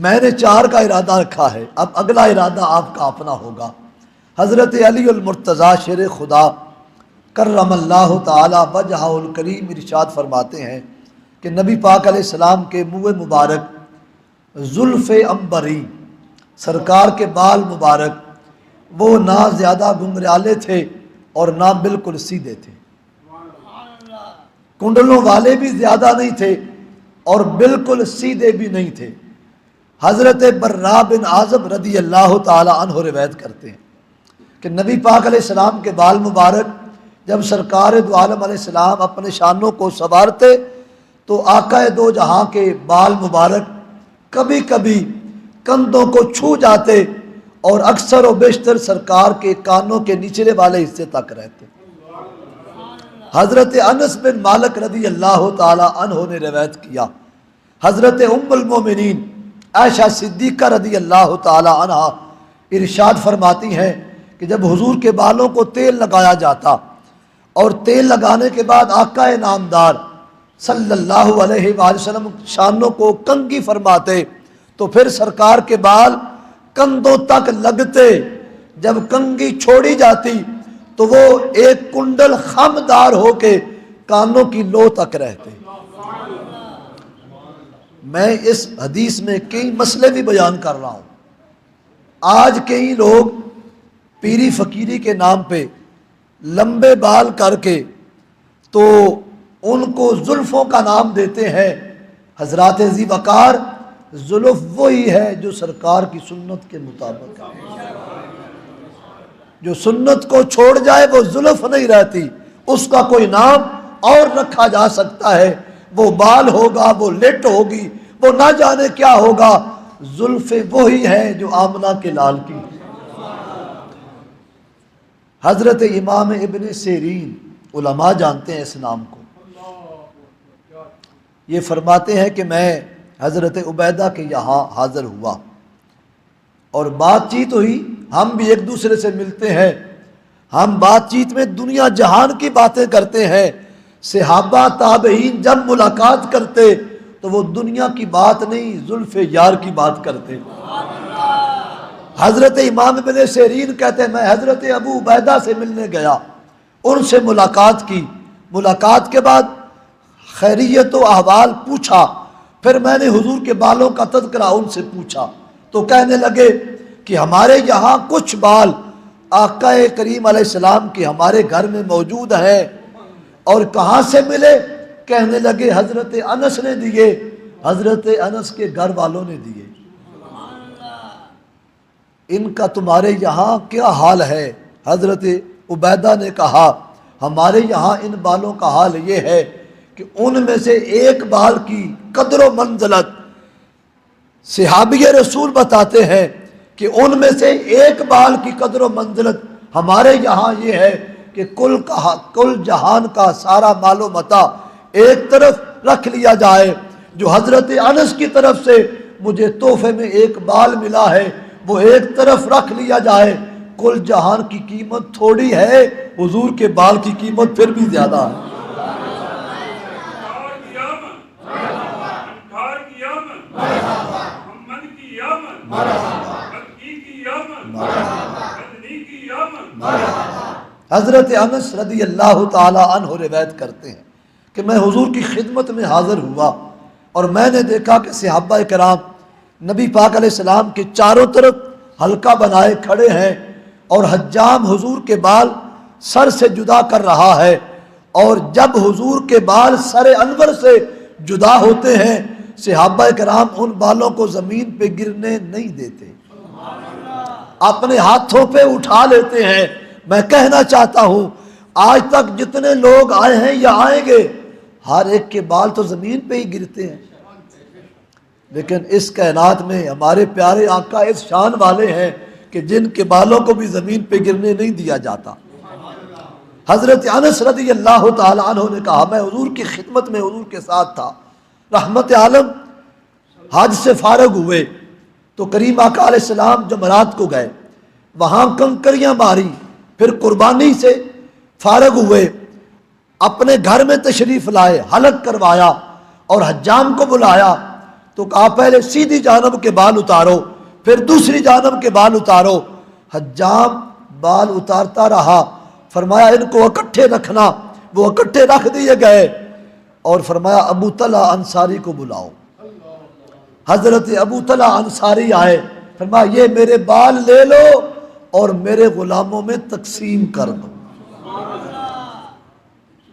میں نے 4 کا ارادہ رکھا ہے، اب اگلا ارادہ آپ کا اپنا ہوگا۔ حضرت علی المرتضیٰ شیر خدا کرم اللہ تعالی وجہہ الکریم ارشاد فرماتے ہیں کہ نبی پاک علیہ السلام کے منہ مبارک زلف عنبری، سرکار کے بال مبارک وہ نہ زیادہ گنگریالے تھے اور نہ بالکل سیدھے تھے، کنڈلوں والے بھی زیادہ نہیں تھے اور بالکل سیدھے بھی نہیں تھے۔ حضرت برا بن عازب رضی اللہ تعالی عنہ روایت کرتے ہیں کہ نبی پاک علیہ السلام کے بال مبارک جب سرکار دو عالم علیہ السلام اپنے شانوں کو سنوارتے تو آقا دو جہاں کے بال مبارک کبھی کبھی کندھوں کو چھو جاتے اور اکثر و بیشتر سرکار کے کانوں کے نچلے والے حصے تک رہتے۔ حضرت انس بن مالک رضی اللہ تعالی عنہ نے روایت کیا، حضرت ام المومنین عائشہ صدیقہ رضی اللہ تعالی عنہ ارشاد فرماتی ہیں کہ جب حضور کے بالوں کو تیل لگایا جاتا اور تیل لگانے کے بعد آقا نامدار صلی اللہ علیہ وآلہ وسلم شانوں کو کنگھی فرماتے تو پھر سرکار کے بال کندھوں تک لگتے، جب کنگھی چھوڑی جاتی تو وہ ایک کنڈل خمدار ہو کے کانوں کی لو تک رہتے۔ میں اس حدیث میں کئی مسئلے بھی بیان کر رہا ہوں۔ آج کئی لوگ پیری فقیری کے نام پہ لمبے بال کر کے تو ان کو زلفوں کا نام دیتے ہیں۔ حضرات ذی وقار، زلف وہی ہے جو سرکار کی سنت کے مطابق ہے، جو سنت کو چھوڑ جائے وہ زلف نہیں رہتی، اس کا کوئی نام اور رکھا جا سکتا ہے، وہ بال ہوگا، وہ لٹ ہوگی، وہ نہ جانے کیا ہوگا، زلف وہی ہے جو آمنہ کے لال کی۔ حضرت امام ابن سیرین، علماء جانتے ہیں اس نام کو، یہ فرماتے ہیں کہ میں حضرت عبیدہ کے یہاں حاضر ہوا اور بات چیت ہوئی، ہم بھی ایک دوسرے سے ملتے ہیں، ہم بات چیت میں دنیا جہان کی باتیں کرتے ہیں۔ صحابہ تابعین جب ملاقات کرتے تو وہ دنیا کی بات نہیں، زلف یار کی بات کرتے۔ حضرت امام ابن سیرین کہتے ہیں میں حضرت ابو عبیدہ سے ملنے گیا، ان سے ملاقات کی، ملاقات کے بعد خیریت و احوال پوچھا، پھر میں نے حضور کے بالوں کا تذکرہ ان سے پوچھا تو کہنے لگے کہ ہمارے یہاں کچھ بال آقا کریم علیہ السلام کے ہمارے گھر میں موجود ہیں۔ اور کہاں سے ملے؟ کہنے لگے حضرت انس نے دیے، حضرت انس کے گھر والوں نے دیے۔ ان کا تمہارے یہاں کیا حال ہے؟ حضرت عبیدہ نے کہا ہمارے یہاں ان بالوں کا حال یہ ہے کہ ان میں سے ایک بال کی قدر و منزلت، صحابی رسول بتاتے ہیں کہ ان میں سے ایک بال کی قدر و منزلت ہمارے یہاں یہ ہے کہ کل جہان کا سارا مال و متاع ایک طرف رکھ لیا جائے، جو حضرت انس کی طرف سے مجھے تحفے میں ایک بال ملا ہے وہ ایک طرف رکھ لیا جائے، کل جہان کی قیمت تھوڑی ہے، حضور کے بال کی قیمت پھر بھی زیادہ ہے۔ حضرت انس رضی اللہ تعالی عنہ روایت کرتے ہیں کہ میں حضور کی خدمت میں حاضر ہوا اور میں نے دیکھا کہ صحابہ کرام نبی پاک علیہ السلام کے چاروں طرف حلقہ بنائے کھڑے ہیں اور حجام حضور کے بال سر سے جدا کر رہا ہے، اور جب حضور کے بال سر انور سے جدا ہوتے ہیں صحابہ کرام ان بالوں کو زمین پہ گرنے نہیں دیتے، اپنے ہاتھوں پہ اٹھا لیتے ہیں۔ میں کہنا چاہتا ہوں آج تک جتنے لوگ آئے ہیں یا آئیں گے ہر ایک کے بال تو زمین پہ ہی گرتے ہیں، لیکن اس کائنات میں ہمارے پیارے آقا اس شان والے ہیں کہ جن کے بالوں کو بھی زمین پہ گرنے نہیں دیا جاتا۔ حضرت انس رضی اللہ تعالی عنہ نے کہا میں حضور کی خدمت میں حضور کے ساتھ تھا، رحمت عالم حج سے فارغ ہوئے تو کریم آقا علیہ السلام جمرات کو گئے، وہاں کنکریاں ماری، پھر قربانی سے فارغ ہوئے، اپنے گھر میں تشریف لائے، حلق کروایا اور حجام کو بلایا تو کہا پہلے سیدھی جانب کے بال اتارو، پھر دوسری جانب کے بال اتارو۔ حجام بال اتارتا رہا، فرمایا ان کو اکٹھے رکھنا، وہ اکٹھے رکھ دیے گئے، اور فرمایا ابو طلحہ انصاری کو بلاؤ۔ حضرت ابو طلحہ انصاری آئے، فرمایا یہ میرے بال لے لو اور میرے غلاموں میں تقسیم کر دو۔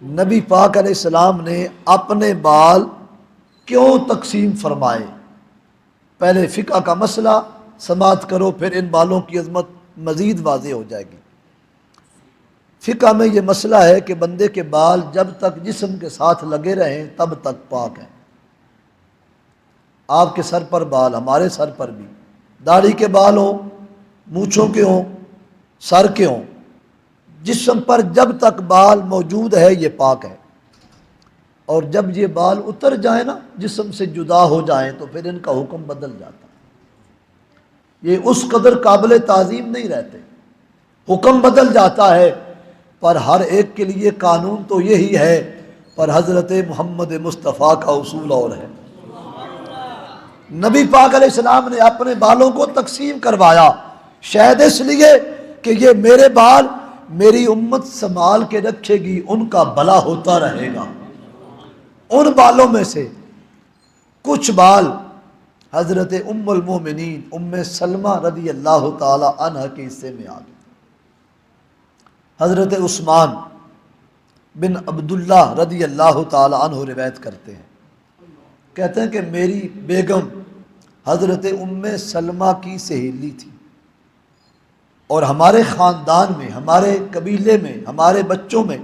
نبی پاک علیہ السلام نے اپنے بال کیوں تقسیم فرمائے؟ پہلے فقہ کا مسئلہ سماعت کرو، پھر ان بالوں کی عظمت مزید واضح ہو جائے گی۔ فقہ میں یہ مسئلہ ہے کہ بندے کے بال جب تک جسم کے ساتھ لگے رہیں تب تک پاک ہیں۔ آپ کے سر پر بال، ہمارے سر پر بھی، داڑھی کے بال ہوں، مونچھوں کے ہوں، سر کے ہوں، جسم پر جب تک بال موجود ہے یہ پاک ہے، اور جب یہ بال اتر جائیں نا، جسم سے جدا ہو جائیں، تو پھر ان کا حکم بدل جاتا ہے۔ یہ اس قدر قابل تعظیم نہیں رہتے، حکم بدل جاتا ہے، پر ہر ایک کے لیے قانون تو یہی ہے، پر حضرت محمد مصطفیٰ کا اصول اور ہے۔ نبی پاک علیہ السلام نے اپنے بالوں کو تقسیم کروایا، شاید اس لیے کہ یہ میرے بال میری امت سنبھال کے رکھے گی، ان کا بھلا ہوتا رہے گا۔ ان بالوں میں سے کچھ بال حضرت ام المومنین ام سلمہ رضی اللہ تعالی عنہ کے حصے میں آ گئے۔ حضرت عثمان بن عبداللہ رضی اللہ تعالی عنہ روایت کرتے ہیں، کہتے ہیں کہ میری بیگم حضرت ام سلمہ کی سہیلی تھی، اور ہمارے خاندان میں، ہمارے قبیلے میں، ہمارے بچوں میں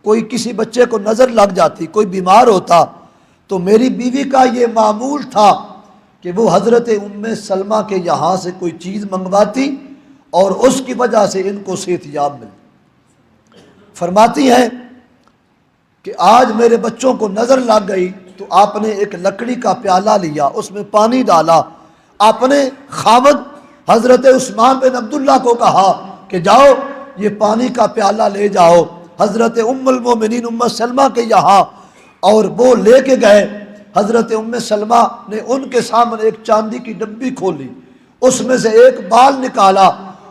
کوئی کسی بچے کو نظر لگ جاتی، کوئی بیمار ہوتا، تو میری بیوی کا یہ معمول تھا کہ وہ حضرت ام سلمہ کے یہاں سے کوئی چیز منگواتی اور اس کی وجہ سے ان کو صحت یاب ملتی۔ فرماتی ہیں کہ آج میرے بچوں کو نظر لگ گئی تو آپ نے ایک لکڑی کا پیالہ لیا، اس میں پانی ڈالا، آپ نے خاوند حضرت عثمان بن عبداللہ کو کہا کہ جاؤ یہ پانی کا پیالہ لے جاؤ حضرت ام المومنین ام سلمہ کے یہاں، اور وہ لے کے گئے۔ حضرت ام سلمہ نے ان کے سامنے ایک چاندی کی ڈبی کھولی، اس میں سے ایک بال نکالا،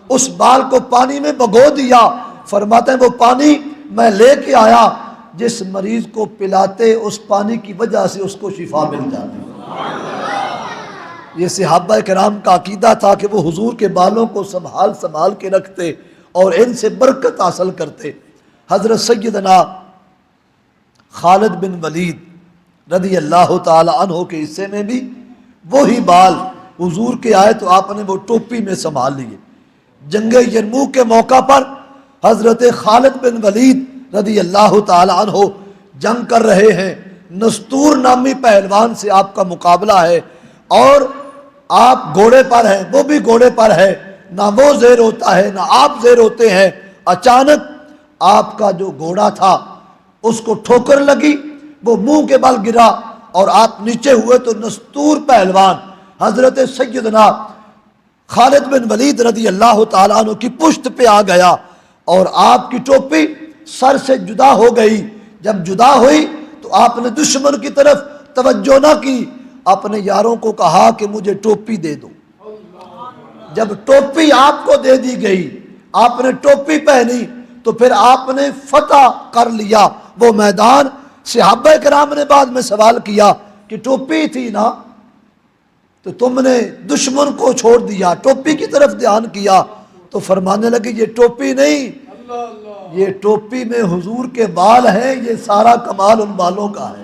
اس بال کو پانی میں بھگو دیا۔ فرماتے ہیں وہ پانی میں لے کے آیا، جس مریض کو پلاتے اس پانی کی وجہ سے اس کو شفا مل جاتی۔ یہ صحابہ کرام کا عقیدہ تھا کہ وہ حضور کے بالوں کو سنبھال کے رکھتے اور ان سے برکت حاصل کرتے۔ حضرت سیدنا خالد بن ولید رضی اللہ تعالی عنہ کے حصے میں بھی وہی بال حضور کے آئے تو آپ نے وہ ٹوپی میں سنبھال لیے۔ جنگ یرموک کے موقع پر حضرت خالد بن ولید رضی اللہ تعالی عنہ جنگ کر رہے ہیں، نستور نامی پہلوان سے آپ کا مقابلہ ہے، اور آپ گھوڑے پر ہیں، وہ بھی گھوڑے پر ہے، نہ وہ زیر ہوتا ہے نہ آپ زیر ہوتے ہیں۔ اچانک آپ کا جو گھوڑا تھا اس کو ٹھوکر لگی، وہ منہ کے بل گرا اور آپ نیچے ہوئے تو نستور پہلوان حضرت سیدنا خالد بن ولید رضی اللہ تعالیٰ عنہ کی پشت پہ آ گیا، اور آپ کی ٹوپی سر سے جدا ہو گئی۔ جب جدا ہوئی تو آپ نے دشمن کی طرف توجہ نہ کی، اپنے یاروں کو کہا کہ مجھے ٹوپی دے دو۔ جب ٹوپی آپ کو دے دی گئی، آپ نے ٹوپی پہنی، تو پھر آپ نے فتح کر لیا وہ میدان۔ صحابہ کرام نے بعد میں سوال کیا کہ ٹوپی تھی نا، تو تم نے دشمن کو چھوڑ دیا، ٹوپی کی طرف دھیان کیا، تو فرمانے لگے یہ ٹوپی نہیں، یہ ٹوپی میں حضور کے بال ہیں، یہ سارا کمال ان بالوں کا ہے۔